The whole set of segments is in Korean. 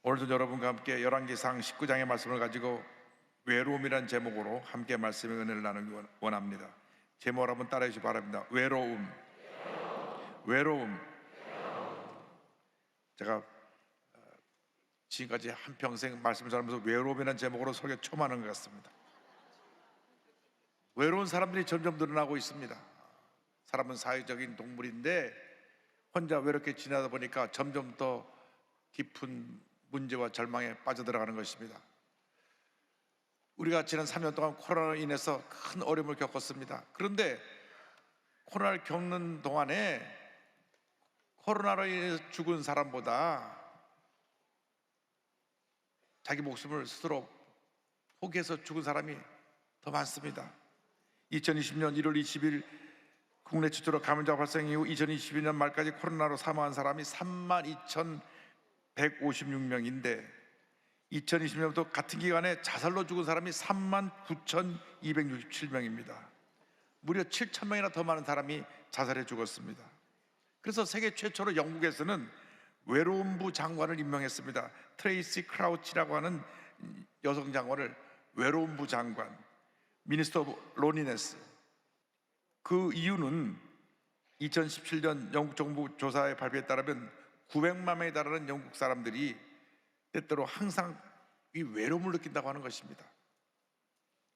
오늘도 여러분과 함께 열왕기상 19장의 말씀을 가지고 외로움이란 제목으로 함께 말씀의 은혜를 나누기 원합니다. 제목을 한번 따라해 주시기 바랍니다. 외로움. 제가 지금까지 한평생 말씀을 전하면서 외로움이라는 제목으로 설교 처음 하는 것 같습니다. 외로운 사람들이 점점 늘어나고 있습니다. 사람은 사회적인 동물인데 혼자 외롭게 지내다 보니까 점점 더 깊은 문제와 절망에 빠져들어가는 것입니다. 우리가 지난 3년 동안 코로나로 인해서 큰 어려움을 겪었습니다. 그런데 코로나를 겪는 동안에 코로나로 인해서 죽은 사람보다 자기 목숨을 스스로 포기해서 죽은 사람이 더 많습니다. 2020년 1월 20일 국내 최초로 감염자 발생 이후 2022년 말까지 코로나로 사망한 사람이 32,156명인데 2020년부터 같은 기간에 자살로 죽은 사람이 39,267명입니다. 무려 7,000명이나 더 많은 사람이 자살해 죽었습니다. 그래서 세계 최초로 영국에서는 외로움부 장관을 임명했습니다. 트레이시 크라우치라고 하는 여성 장관을 외로움부 장관, 미니스터 오브 로니네스. 그 이유는 2017년 영국 정부 조사의 발표에 따르면 900만 명에 달하는 영국 사람들이 때때로 항상 이 외로움을 느낀다고 하는 것입니다.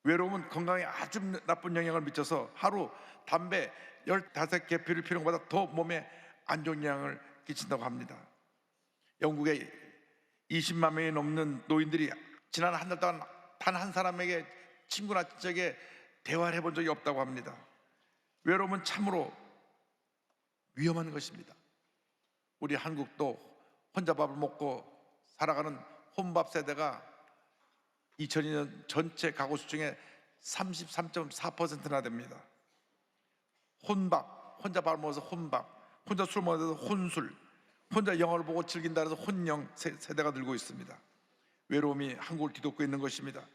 외로움은 건강에 아주 나쁜 영향을 미쳐서 하루 담배 15개 피울 필요보다 더 몸에 안 좋은 영향을 끼친다고 합니다. 영국에 20만 명이 넘는 노인들이 지난 한 달 동안 단 한 사람에게 친구나 친척에게 대화를 해본 적이 없다고 합니다. 외로움은 참으로 위험한 것입니다. 우리 한국도 혼자 밥을 먹고 살아가는 혼밥 세대가 2002년 전체 가구 수 중에 33.4%나 됩니다. 혼밥, 혼자 밥을 먹어서 혼밥, 혼자 술 먹어서 혼술, 혼자 영화를 보고 즐긴다 해서 혼영 세대가 늘고 있습니다. 외로움이 한국을 뒤덮고 있는 것입니다.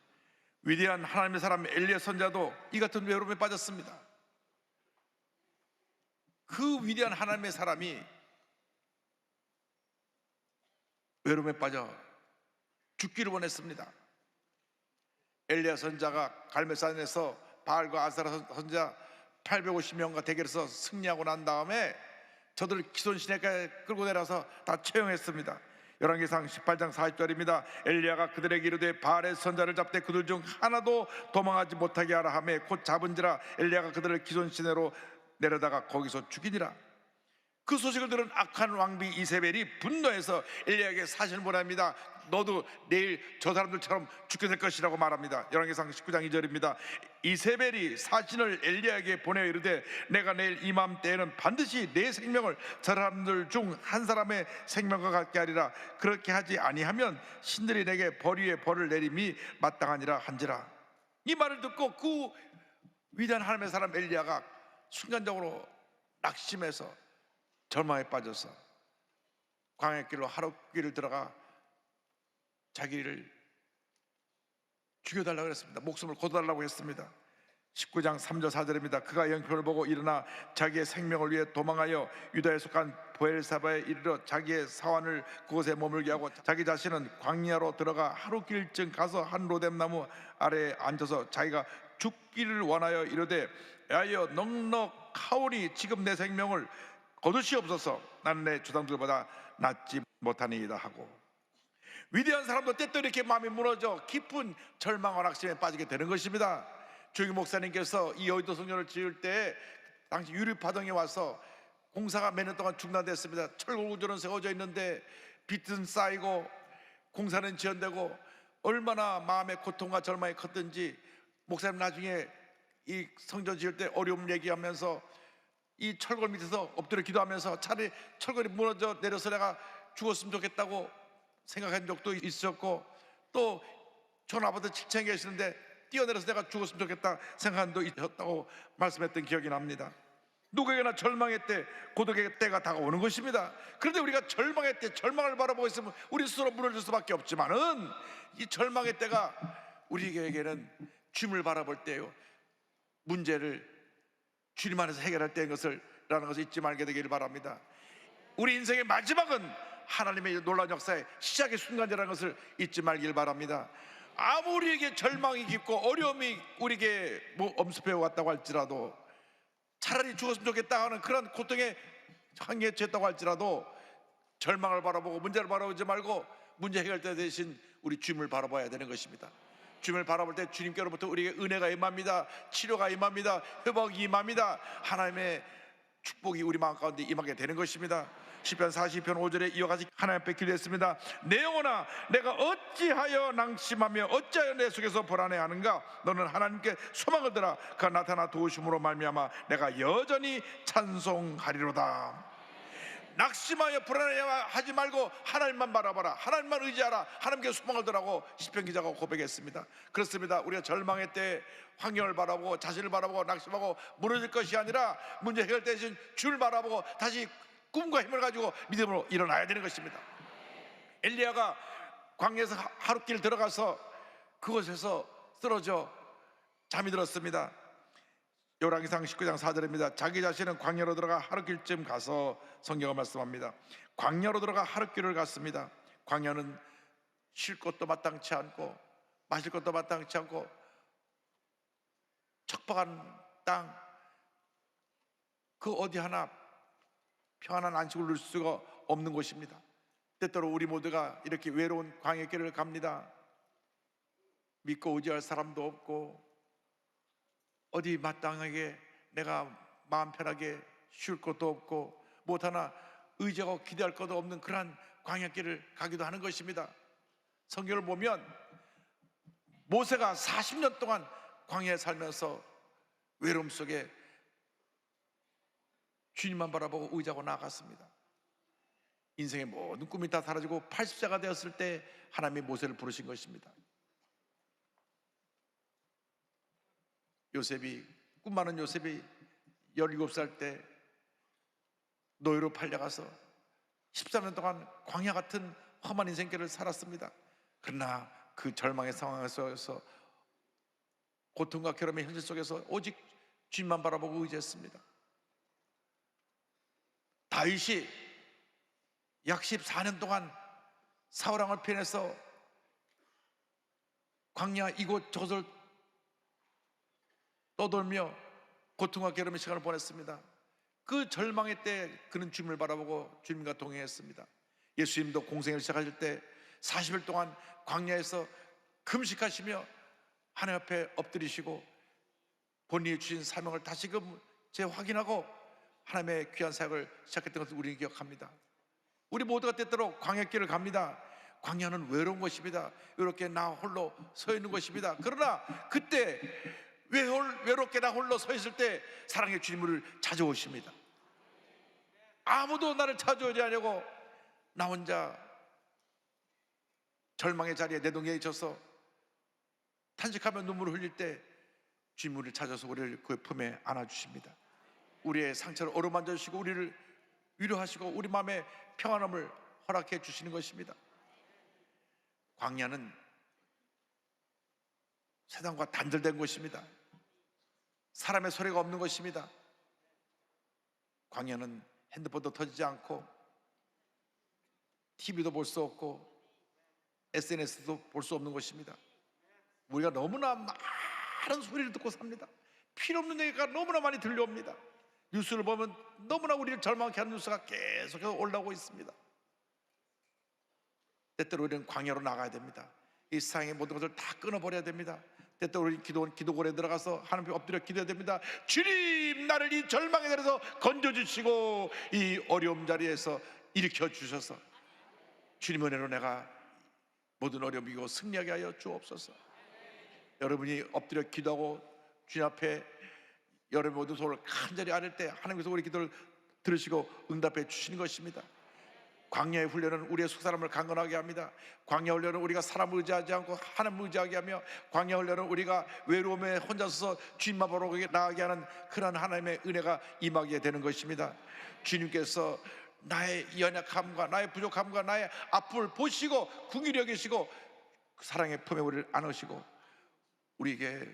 위대한 하나님의 사람 엘리야 선지자도 이 같은 외로움에 빠졌습니다. 그 위대한 하나님의 사람이 외로움에 빠져 죽기를 원했습니다. 엘리야 선지자가 갈멜산에서 바알과 아세라 선지자 850명과 대결해서 승리하고 난 다음에 저들을 기손 시내가에 끌고 내려서 다 처형했습니다. 열왕기상 18장 40절입니다. 엘리야가 그들에게 이르되 바알의 선자를 잡되 그들 중 하나도 도망하지 못하게 하라 하매 곧 잡은지라 엘리야가 그들을 기손 시내로 내려다가 거기서 죽이니라. 그 소식을 들은 악한 왕비 이세벨이 분노해서 엘리야에게 사신을 보냅니다. 너도 내일 저 사람들처럼 죽게 될 것이라고 말합니다. 열왕기상 19장 2절입니다. 이세벨이 사신을 엘리야에게 보내어 이르되 내가 내일 이맘때에는 반드시 내 생명을 저 사람들 중 한 사람의 생명과 같게 하리라. 그렇게 하지 아니하면 신들이 내게 벌 위에 벌을 내림이 마땅하니라 한지라. 이 말을 듣고 그 위대한 하나님의 사람 엘리야가 순간적으로 낙심해서 절망에 빠져서 광야길로 하룻길을 들어가 자기를 죽여달라고 했습니다. 목숨을 거둬달라고 했습니다. 19장 3절 4절입니다. 그가 영표를 보고 일어나 자기의 생명을 위해 도망하여 유다에 속한 브엘사바에 이르러 자기의 사환을 그곳에 머물게 하고 자기 자신은 광야로 들어가 하루길쯤 가서 한 로뎀나무 아래에 앉아서 자기가 죽기를 원하여 이르되 야여 넉넉하오니 지금 내 생명을 거두시옵소서. 나는 내 조상들보다 낫지 못하니이다 하고, 위대한 사람도 때때로 이렇게 마음이 무너져 깊은 절망과 낙심에 빠지게 되는 것입니다. 조기 목사님께서 이 여의도 성전을 지을 때 당시 유류파동이 와서 공사가 몇 년 동안 중단됐습니다. 철골구조는 세워져 있는데 빚은 쌓이고 공사는 지연되고 얼마나 마음의 고통과 절망이 컸든지 목사님 나중에 이 성전 지을 때 어려움 얘기하면서 이 철골 밑에서 엎드려 기도하면서 차라리 철골이 무너져 내려서 내가 죽었으면 좋겠다고 생각한 적도 있었고, 또 전아버지 7층에 계시는데 뛰어내려서 내가 죽었으면 좋겠다 생각한 적도 있었다고 말씀했던 기억이 납니다. 누구에게나 절망의 때, 고독의 때가 다가오는 것입니다. 그런데 우리가 절망의 때, 절망을 바라보고 있으면 우리 스스로 무너질 수밖에 없지만은 이 절망의 때가 우리에게는 주님을 바라볼 때요, 문제를 주님 안에서 해결할 때인 것을 라는 것을 잊지 말게 되기를 바랍니다. 우리 인생의 마지막은 하나님의 놀라운 역사의 시작의 순간이라는 것을 잊지 말길 바랍니다. 아무리 우리에게 절망이 깊고 어려움이 우리에게 엄습해 왔다고 할지라도, 차라리 죽었으면 좋겠다 하는 그런 고통에 한계에 처했다고 할지라도 절망을 바라보고 문제를 바라보지 말고 문제 해결자 대신 우리 주님을 바라봐야 되는 것입니다. 주님을 바라볼 때 주님께로부터 우리에게 은혜가 임합니다. 치료가 임합니다. 회복이 임합니다. 하나님의 축복이 우리 마음 가운데 임하게 되는 것입니다. 시편 42편 5절에 이와 같이 하나님 앞에 기도했습니다. 내 영혼아, 내가 어찌하여 낭심하며 어찌하여 내 속에서 불안해하는가? 너는 하나님께 소망을 들어 그가 나타나 도우심으로 말미암아 내가 여전히 찬송하리로다. 낙심하여 불안해하지 말고 하나님만 바라봐라. 하나님만 의지하라. 하나님께 소망을 들라고 시편 기자가 고백했습니다. 그렇습니다. 우리가 절망의 때 환경을 바라보고 자신을 바라보고 낙심하고 무너질 것이 아니라 문제 해결 대신 주를 바라보고 다시 꿈과 힘을 가지고 믿음으로 일어나야 되는 것입니다. 엘리야가 광야에서 하룻길 들어가서 그곳에서 쓰러져 잠이 들었습니다. 열왕기상 19장 4절입니다. 자기 자신은 광야로 들어가 하룻길쯤 가서, 성경은 말씀합니다, 광야로 들어가 하룻길을 갔습니다. 광야는 쉴 것도 마땅치 않고 마실 것도 마땅치 않고 척박한 땅, 그 어디 하나 평안한 안식을 누릴 수가 없는 곳입니다. 때때로 우리 모두가 이렇게 외로운 광야길을 갑니다. 믿고 의지할 사람도 없고 어디 마땅하게 내가 마음 편하게 쉴 것도 없고 무엇 하나 의지하고 기대할 것도 없는 그러한 광야길을 가기도 하는 것입니다. 성경을 보면 모세가 40년 동안 광야에 살면서 외로움 속에 주님만 바라보고 의지하고 나아갔습니다. 인생의 모든 꿈이 다 사라지고 80세가 되었을 때 하나님이 모세를 부르신 것입니다. 꿈 많은 요셉이 17살 때 노예로 팔려가서 14년 동안 광야 같은 험한 인생길을 살았습니다. 그러나 그 절망의 상황에서 고통과 괴로움의 현실 속에서 오직 주님만 바라보고 의지했습니다. 다윗이 약 14년 동안 사울왕을 피해서 광야 이곳 저곳을 떠돌며 고통과 괴로움의 시간을 보냈습니다. 그 절망의 때 그는 주님을 바라보고 주님과 동행했습니다. 예수님도 공생을 시작하실 때 40일 동안 광야에서 금식하시며 하나님 앞에 엎드리시고 본인이 주신 사명을 다시금 재확인하고 하나님의 귀한 사역을 시작했던 것을 우리는 기억합니다. 우리 모두가 때때로 광야길을 갑니다. 광야는 외로운 것입니다. 이렇게 나 홀로 서 있는 것입니다. 그러나 그때 외롭게 나 홀로 서 있을 때 사랑의 주님을 찾아오십니다. 아무도 나를 찾아오지 않으려고 나 혼자 절망의 자리에 내동에 져서 탄식하며 눈물을 흘릴 때 주님을 찾아서 우리를 그 품에 안아주십니다. 우리의 상처를 어루만져 주시고 우리를 위로하시고 우리 마음에 평안함을 허락해 주시는 것입니다. 광야는 세상과 단절된 곳입니다. 사람의 소리가 없는 것입니다. 광야는 핸드폰도 터지지 않고 TV도 볼 수 없고 SNS도 볼 수 없는 것입니다. 우리가 너무나 많은 소리를 듣고 삽니다. 필요 없는 얘기가 너무나 많이 들려옵니다. 뉴스를 보면 너무나 우리를 절망케 하는 뉴스가 계속해서 올라오고 있습니다. 때때로 우리는 광야로 나가야 됩니다. 이 세상의 모든 것을 다 끊어버려야 됩니다. 때때로 우리는 기도골에 들어가서 하나님 앞에 엎드려 기도해야 됩니다. 주님, 나를 이 절망의 자리에서 건져주시고 이 어려움 자리에서 일으켜 주셔서 주님 은혜로 내가 모든 어려움 이기고 승리하게 하여 주옵소서. 여러분이 엎드려 기도하고 주님 앞에 여러분의 모든 소원을 간절히 아뢰 때 하나님께서 우리 기도를 들으시고 응답해 주시는 것입니다. 광야의 훈련은 우리의 속사람을 강건하게 합니다. 광야 훈련은 우리가 사람을 의지하지 않고 하나님을 의지하게 하며, 광야 훈련은 우리가 외로움에 혼자 서서 주님만 보러 나가게 하는 그런 하나님의 은혜가 임하게 되는 것입니다. 주님께서 나의 연약함과 나의 부족함과 나의 아픔을 보시고 긍휼히 여기시고 사랑의 품에 우리를 안으시고 우리에게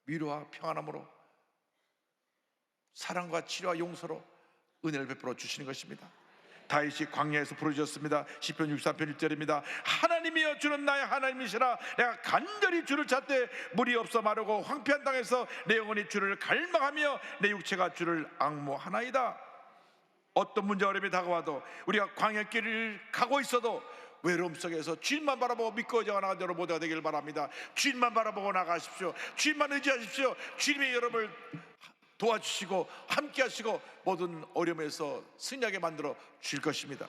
위로와 평안함으로 사랑과 치료와 용서로 은혜를 베풀어 주시는 것입니다. 다윗이 광야에서 부르짖었습니다. 시편 63편 1절입니다. 하나님이여 주는 나의 하나님이시라. 내가 간절히 주를 찾되 물이 없어 마르고 황폐한 땅에서 내 영혼이 주를 갈망하며 내 육체가 주를 앙모하나이다. 어떤 문제 어려움이 다가와도 우리가 광야길을 가고 있어도 외로움 속에서 주님만 바라보고 믿고 의지하는 여러분 모두가 되길 바랍니다. 주님만 바라보고 나가십시오. 주님만 의지하십시오. 주님이 여러분을 도와주시고 함께 하시고 모든 어려움에서 승리하게 만들어 주실 것입니다.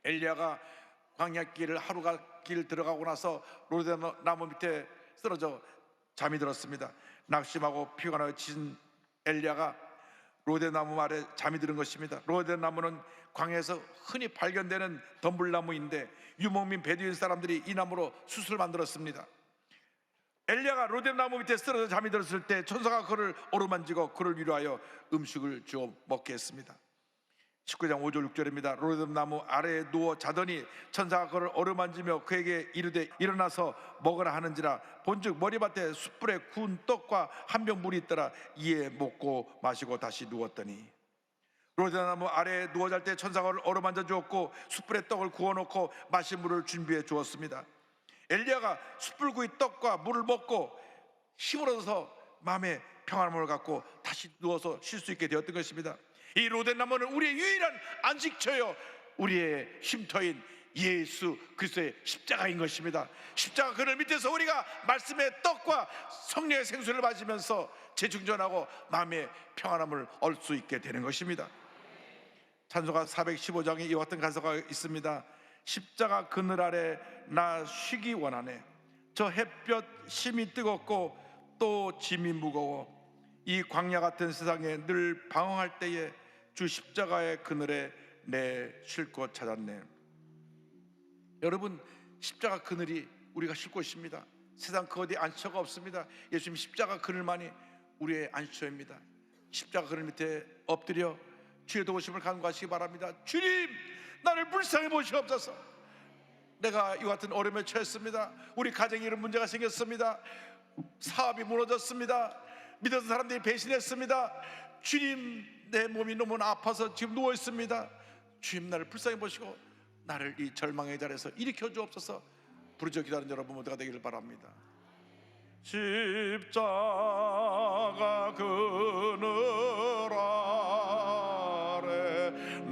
엘리야가 광야길을 하루가 길 들어가고 나서 로데나무 밑에 쓰러져 잠이 들었습니다. 낙심하고 피가 나어 지친 엘리야가 로데나무 아래 잠이 드는 것입니다. 로데나무는 광야에서 흔히 발견되는 덤불나무인데 유목민 베두인 사람들이 이 나무로 숯을 만들었습니다. 엘리야가 로데나무 밑에 쓰러져 잠이 들었을 때 천사가 그를 어루만지고 그를 위로하여 음식을 주어 먹게 했습니다. 19장 5절 6절입니다. 로데나무 아래에 누워 자더니 천사가 그를 어루만지며 그에게 이르되 일어나서 먹으라 하는지라. 본즉 머리밭에 숯불에 구운 떡과 한 병 물이 있더라. 이에 먹고 마시고 다시 누웠더니 로데나무 아래에 누워 잘 때 천사가 그를 어루만져 주었고 숯불에 떡을 구워놓고 마실 물을 준비해 주었습니다. 엘리야가 숯불구이 떡과 물을 먹고 힘을 얻어서 마음의 평안함을 갖고 다시 누워서 쉴 수 있게 되었던 것입니다. 이 로데나무는 우리의 유일한 안식처요, 우리의 쉼터인 예수 그리스도의 십자가인 것입니다. 십자가 그늘 밑에서 우리가 말씀의 떡과 성령의 생수를 마시면서 재충전하고 마음의 평안함을 얻을 수 있게 되는 것입니다. 찬송가 415장에 이와 같은 가사가 있습니다. 십자가 그늘 아래 나 쉬기 원하네. 저 햇볕 심이 뜨겁고 또 짐이 무거워 이 광야 같은 세상에 늘 방황할 때에 주 십자가의 그늘에 내 쉴 곳 찾았네. 여러분, 십자가 그늘이 우리가 쉴 곳입니다. 세상 그 어디 안식처가 없습니다. 예수님 십자가 그늘만이 우리의 안식처입니다. 십자가 그늘 밑에 엎드려 주의 도우심을 간구하시기 바랍니다. 주님, 나를 불쌍히 보시옵소서. 내가 이와 같은 어려움에 처했습니다. 우리 가정에 이런 문제가 생겼습니다. 사업이 무너졌습니다. 믿었던 사람들이 배신했습니다. 주님, 내 몸이 너무 아파서 지금 누워 있습니다. 주님, 나를 불쌍히 보시고 나를 이 절망의 자리에서 일으켜 주옵소서. 부르짖어 기다리는 여러분 모두가 되기를 바랍니다. 십자가 그늘 아래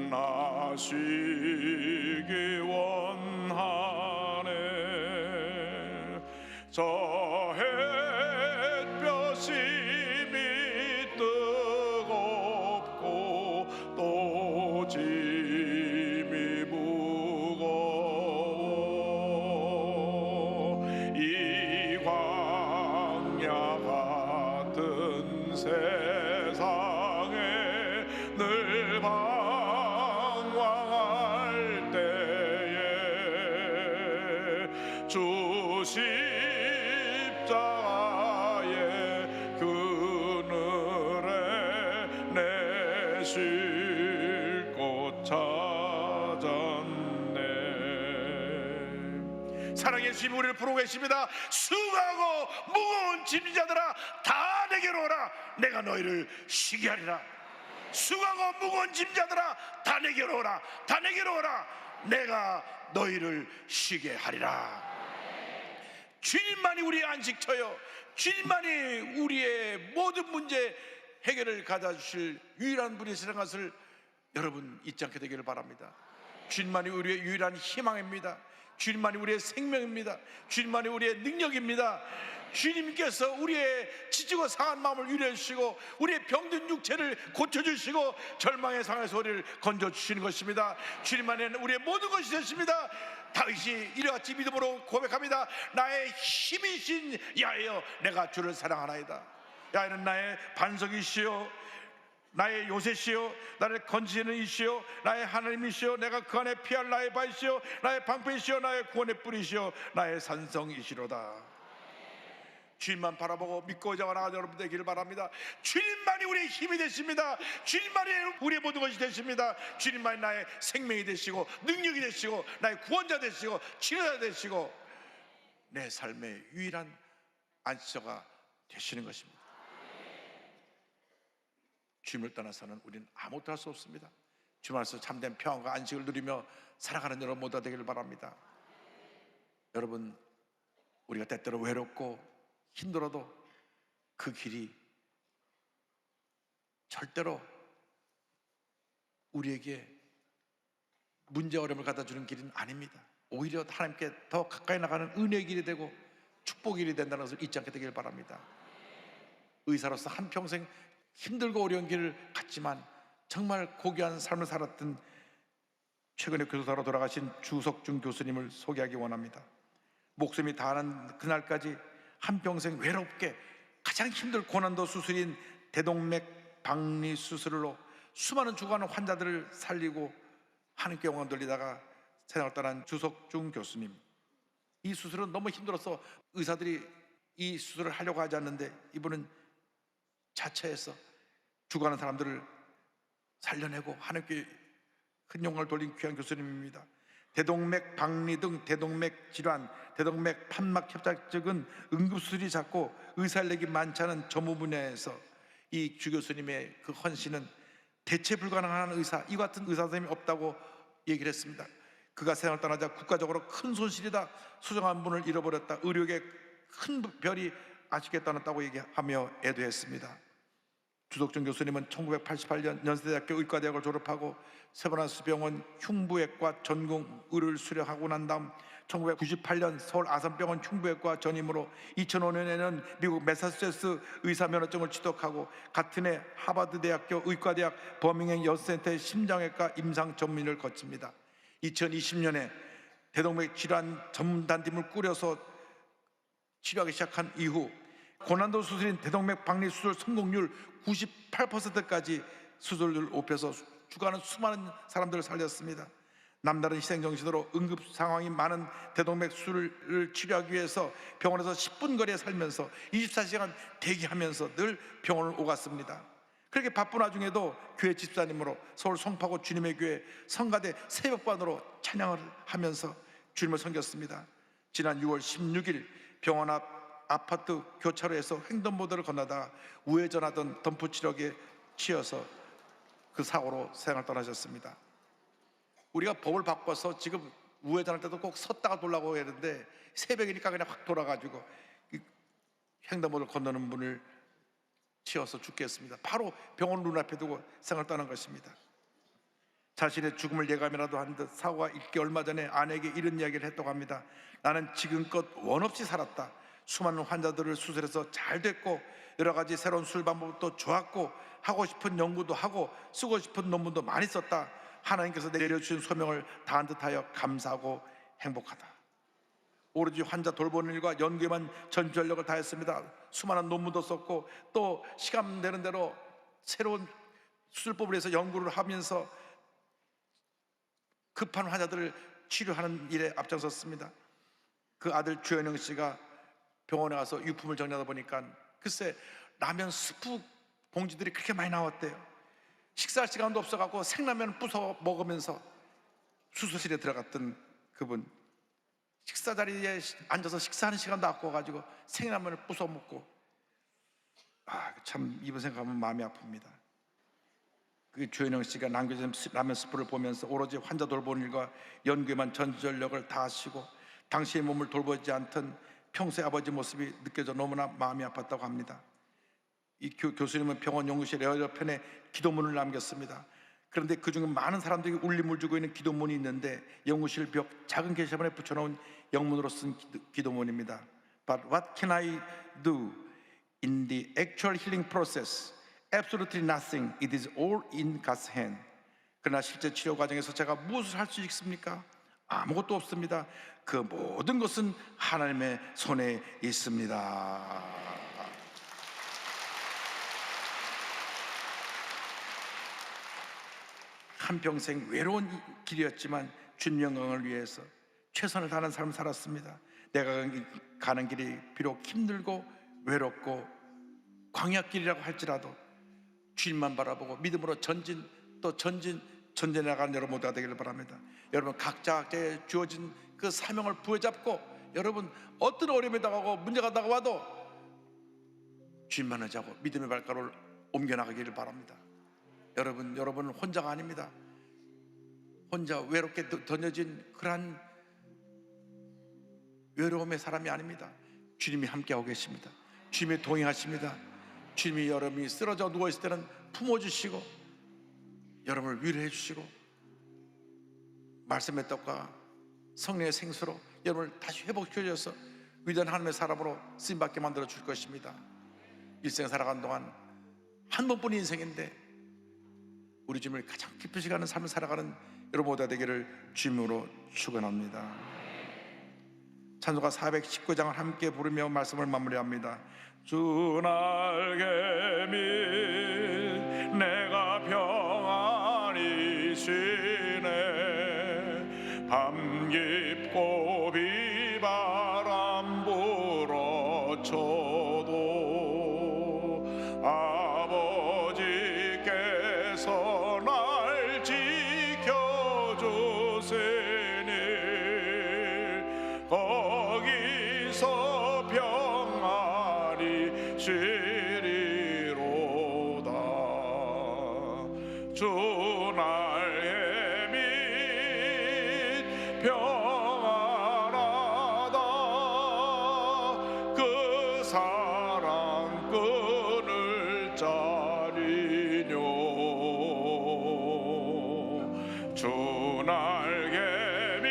나 쉬기 원하네. 저 햇볕이 뜨겁고 또 짐이 무거워 이 광야 같은 세상에 늘 방황할 때에 주 십자가의 그늘에 내 쉴 곳 찾았네. 사랑의 주님, 우리를 부르고 계십니다. 수고하고 무거운 짐자들아 다 내게로 오라. 내가 너희를 쉬게 하리라. 수고하고 무거운 짐자들아 다 내게로 오라. 다 내게로 오라. 내가 너희를 쉬게 하리라. 주님만이 우리의 안식처요, 주님만이 우리의 모든 문제 해결을 가져주실 유일한 분이시라는 것을 여러분 잊지 않게 되기를 바랍니다. 주님만이 우리의 유일한 희망입니다. 주님만이 우리의 생명입니다. 주님만이 우리의 능력입니다. 주님께서 우리의 지치고 상한 마음을 위로해 주시고 우리의 병든 육체를 고쳐주시고 절망의 상에서 우리를 건져주시는 것입니다. 주님만이 우리의 모든 것이 되십니다. 다윗이 이같이 믿음으로 고백합니다. 나의 힘이신 야훼여 내가 주를 사랑하나이다. 야훼는 나의 반석이시요 나의 요새시요 나를 건지는 이시요 나의 하나님이시요 내가 그 안에 피할 나의 바이시요 나의 방패이시요 나의 구원의 뿌리시요 나의 산성이시로다. 주님만 바라보고 믿고 의지하는 여러분 되기를 바랍니다. 주님만이 우리의 힘이 되십니다. 주님만이 우리의 모든 것이 되십니다. 주님만이 나의 생명이 되시고 능력이 되시고 나의 구원자 되시고 치료자 되시고 내 삶의 유일한 안식처가 되시는 것입니다. 주님을 떠나서는 우리는 아무것도 할 수 없습니다. 주말에서 참된 평안과 안식을 누리며 살아가는 여러분 모두가 되기를 바랍니다. 여러분, 우리가 때때로 외롭고 힘들어도 그 길이 절대로 우리에게 문제 어려움을 갖다주는 길은 아닙니다. 오히려 하나님께 더 가까이 나가는 은혜의 길이 되고 축복의 길이 된다는 것을 잊지 않게 되길 바랍니다. 의사로서 한평생 힘들고 어려운 길을 갔지만 정말 고귀한 삶을 살았던 최근에 교사로 돌아가신 주석중 교수님을 소개하기 원합니다. 목숨이 다하는 그날까지 한평생 외롭게 가장 힘들 고난도 수술인 대동맥 박리 수술로 수많은 죽어가는 환자들을 살리고 하나님께 영광 돌리다가 세상을 떠난 주석중 교수님, 이 수술은 너무 힘들어서 의사들이 이 수술을 하려고 하지 않는데 이분은 자처해서 죽어가는 사람들을 살려내고 하나님께 큰 영광을 돌린 귀한 교수님입니다. 대동맥 박리 등 대동맥 질환, 대동맥 판막 협착증은 응급수술이 작고 의사인력이 많지 않은 전문 분야에서 이 주 교수님의 그 헌신은 대체 불가능한 의사, 이 같은 의사 선생님이 없다고 얘기를 했습니다. 그가 세상을 떠나자 국가적으로 큰 손실이다, 소중한 분을 잃어버렸다, 의료계 큰 별이 아쉽게 떠났다고 얘기하며 애도했습니다. 주석준 교수님은 1988년 연세대학교 의과대학을 졸업하고 세브란스병원 흉부외과 전공 의를 수료하고 난 다음 1998년 서울 아산병원 흉부외과 전임으로 2005년에는 미국 매사추세츠 의사 면허증을 취득하고 같은 해 하버드대학교 의과대학 버밍햄 여센터의 심장외과 임상 전문의를 거칩니다. 2020년에 대동맥 질환 전문단팀을 꾸려서 치료하기 시작한 이후 고난도 수술인 대동맥 박리 수술 성공률 98%까지 수술률을 높여서 죽어가는 수많은 사람들을 살렸습니다. 남다른 희생정신으로 응급 상황이 많은 대동맥 수술을 치료하기 위해서 병원에서 10분 거리에 살면서 24시간 대기하면서 늘 병원을 오갔습니다. 그렇게 바쁜 와중에도 교회 집사님으로 서울 송파구 주님의 교회 성가대 새벽반으로 찬양을 하면서 주님을 섬겼습니다. 지난 6월 16일 병원 앞 아파트 교차로에서 횡단보도를 건너다가 우회전하던 덤프 트럭에 치여서 그 사고로 세상을 떠나셨습니다. 우리가 법을 바꿔서 지금 우회전할 때도 꼭 섰다가 돌라고 했는데 새벽이니까 그냥 확 돌아가지고 횡단보도를 건너는 분을 치여서 죽게 했습니다. 바로 병원 눈앞에 두고 세상을 떠난 것입니다. 자신의 죽음을 예감이라도 한 듯 사고가 있기 얼마 전에 아내에게 이런 이야기를 했다고 합니다. 나는 지금껏 원 없이 살았다. 수많은 환자들을 수술해서 잘 됐고 여러 가지 새로운 수술 방법도 좋았고 하고 싶은 연구도 하고 쓰고 싶은 논문도 많이 썼다. 하나님께서 내려주신 소명을 다한 듯하여 감사하고 행복하다. 오로지 환자 돌보는 일과 연구에만 전 전력을 다했습니다. 수많은 논문도 썼고 또 시간 되는 대로 새로운 수술법을 해서 연구를 하면서 급한 환자들을 치료하는 일에 앞장섰습니다. 그 아들 주현영 씨가 병원에 가서 유품을 정리하다 보니까 글쎄 라면 스프 봉지들이 그렇게 많이 나왔대요. 식사할 시간도 없어갖고 생라면 부숴 먹으면서 수술실에 들어갔던 그분, 식사 자리에 앉아서 식사하는 시간도 아까워가지고 생라면을 부숴 먹고, 참 이분 생각하면 마음이 아픕니다. 그 주현영 씨가 남겨진 라면 스프를 보면서 오로지 환자 돌보는 일과 연구에만 전전력을 다하시고 당시의 몸을 돌보지 않던 평소의 아버지 모습이 느껴져 너무나 마음이 아팠다고 합니다. 이 교수님은 병원 연구실 여러 편에 기도문을 남겼습니다. 그런데 그중에 많은 사람들이 울림을 주고 있는 기도문이 있는데 연구실 벽 작은 게시판에 붙여놓은 영문으로 쓴 기도문입니다. But what can I do in the actual healing process? Absolutely nothing. It is all in God's hand. 그러나 실제 치료 과정에서 제가 무엇을 할 수 있습니까? 아무것도 없습니다. 그 모든 것은 하나님의 손에 있습니다. 한평생 외로운 길이었지만 주님 영광을 위해서 최선을 다하는 삶을 살았습니다. 내가 가는 길이 비록 힘들고 외롭고 광야길이라고 할지라도 주님만 바라보고 믿음으로 전진 전진해 나가는 여러분 모두가 되기를 바랍니다. 여러분 각자에게 주어진 그 사명을 부여잡고 여러분 어떤 어려움이 당하고 문제가 다가와도 주님만 의지하고 믿음의 발걸음을 옮겨나가기를 바랍니다. 여러분은 혼자가 아닙니다. 혼자 외롭게 던져진 그러한 외로움의 사람이 아닙니다. 주님이 함께하고 계십니다. 주님이 동행하십니다. 주님이 여러분이 쓰러져 누워있을 때는 품어주시고 여러분을 위로해 주시고 말씀의 떡과 성령의 생수로 여러분을 다시 회복시켜 주셔서 위대한 하나님의 사람으로 쓰임받게 만들어 줄 것입니다. 일생 살아가는 동안 한 번뿐인 인생인데 우리 주님을 가장 기쁘시게 하는 삶을 살아가는 여러분 모두가 되기를 주님으로 축원합니다. 찬송가 419장을 함께 부르며 말씀을 마무리합니다. 주 날개 밑 내가 평안히 쉬네 밤 깊고 비바람 불어쳐도 아버지께서 날 지켜주시니 거기서 평안히 쉬리로다. 주 날개 밑 평안하다. 그 사랑 끊을 자리뇨. 주 날개 밑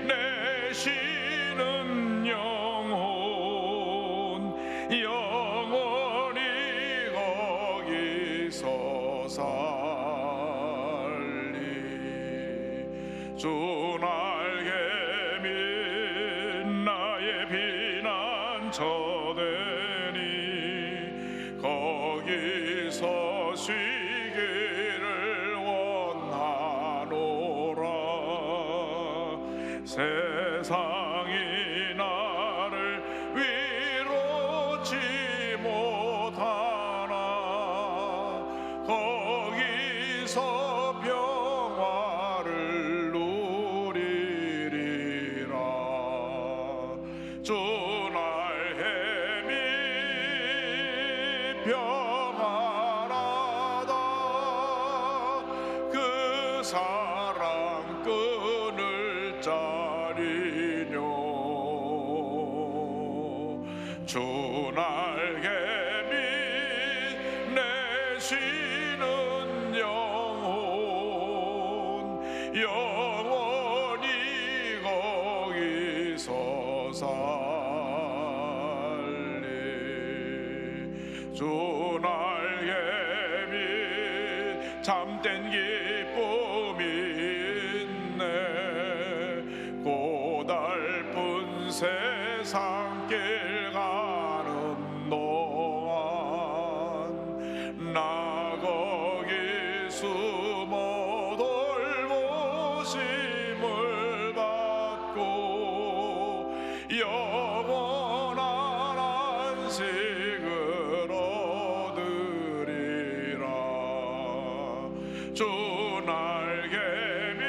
내 쉬는 영혼 영원히 거기서 살리. 주 날개 밑 나의 피난처되니 거기서 쉬기를 원하노라. 세상이 나를 위로치 못하나 거기서 평화를 누리리라. 주 날개 밑 평안하다. 그 사랑 끊을 자리뇨. 주 날개 밑 내 쉬는 영혼 영원히 거기서 살리. 주 날개 밑 참된 기쁨이 있네. 고달픈 세상길 가는 동안 나 거기 숨어 돌보심을 받고 영원한 안식을 얻으리라. 주 날개 밑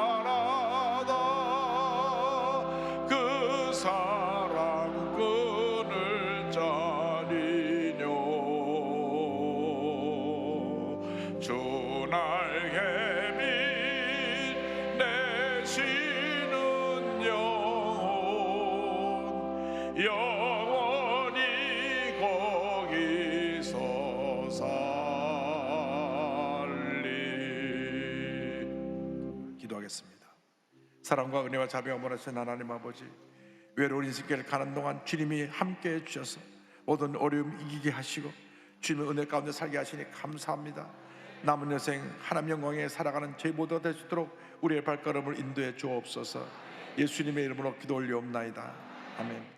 평안하다. 그 사랑 끊을 자리뇨. 주 날개 밑 내 쉬는 영혼 영원히 거기서 살리. 기도하겠습니다. 사랑과 은혜와 자비가 원하시는 하나님 아버지, 외로운 인생길 가는 동안 주님이 함께해 주셔서 모든 어려움 이기게 하시고 주님의 은혜 가운데 살게 하시니 감사합니다. 남은 여생 하나님 영광에 살아가는 저희 모두가 될 수 있도록 우리의 발걸음을 인도해 주옵소서. 예수님의 이름으로 기도 올리옵나이다. 아멘.